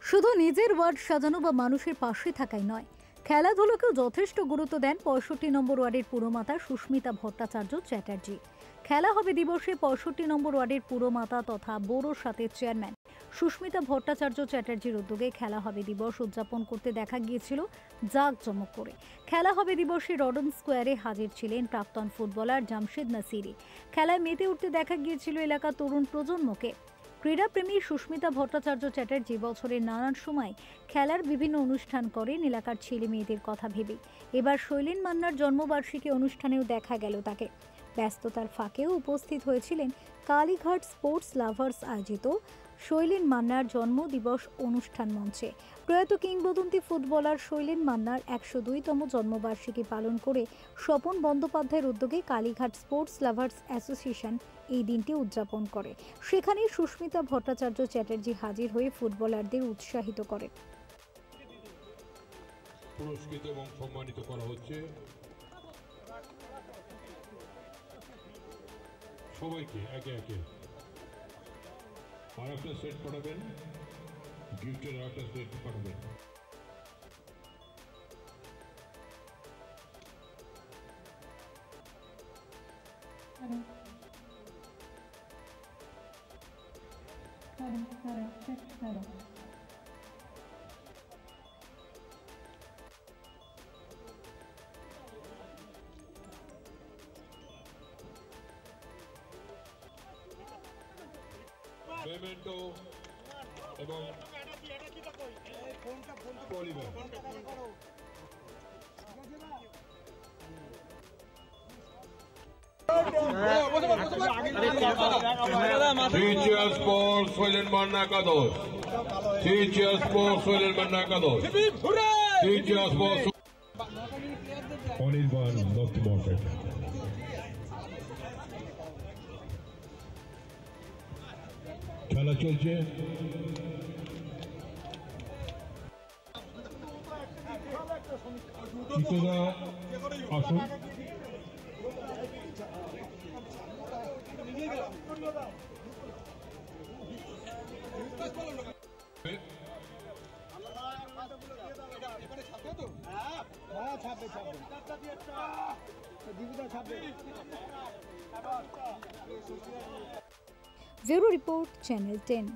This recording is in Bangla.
শুধু নিজের ওয়ার্ড সাজানো বা মানুষের পাশে থাকাই নয়, খেলাধুলোকেও যথেষ্ট গুরুত্ব দেন ৬৫ নম্বর ওয়ার্ডের পুরমাতা সুস্মিতা ভট্টাচার্য চ্যাটার্জি। খেলা হবে দিবসে ৬৫ নম্বর ওয়ার্ডের পুরমাতা তথা বোরো সাথে চেয়ারম্যান সুস্মিতা ভট্টাচার্য চ্যাটার্জির উদ্যোগে খেলা হবে দিবস উদযাপন করতে দেখা গিয়েছিল জাঁকজমক করে। খেলা হবে দিবসে রডন স্কোয়ারে হাজির ছিলেন প্রাক্তন ফুটবলার জামশেদ নাসিরি। খেলায় মেতে উঠতে দেখা গিয়েছিল এলাকার তরুণ প্রজন্মকে। ক্রীড়াপ্রেমী সুস্মিতা ভট্টাচার্য চ্যাটার্জি বছরের নানান সময় খেলার বিভিন্ন অনুষ্ঠান করেন এলাকার ছেলে মেয়েদের কথা ভেবে। এবার শৈলেন মান্নার জন্মবার্ষিকী অনুষ্ঠানেও দেখা গেল তাকে। ব্যস্ততার ফাঁকেও উপস্থিত হয়েছিলেন কালীঘাট স্পোর্টস লাভার্স আয়োজিত শৈলেন মান্নার জন্মদিবস অনুষ্ঠান মঞ্চে। প্রয়াত কিংবদন্তি ফুটবলার শৈলেন মান্নার ১০২তম জন্মবার্ষিকী পালন করে স্বপন বন্দ্যোপাধ্যায়ের উদ্যোগে কালীঘাট স্পোর্টস লাভার্স অ্যাসোসিয়েশন এই দিনটি উদযাপন করে। সেখানে সুস্মিতা ভট্টাচার্য চ্যাটার্জি হাজির হয়ে ফুটবলারদের উৎসাহিত করে। পুরস্কৃত এবং সম্মানিত করা হচ্ছে সবাইকে একে একে। আর একটা সেট পাঠাবেন, গিফটের আর একটা সেট পাঠাবেন। পেমেন্টো এবং polymer Teachers for Soilen Manna Kados. Teachers for Soilen Manna Kados. Teachers for Onirban North Market. খেলা চলছে। চিত্তদা আসুন। Bureau report, channel 10।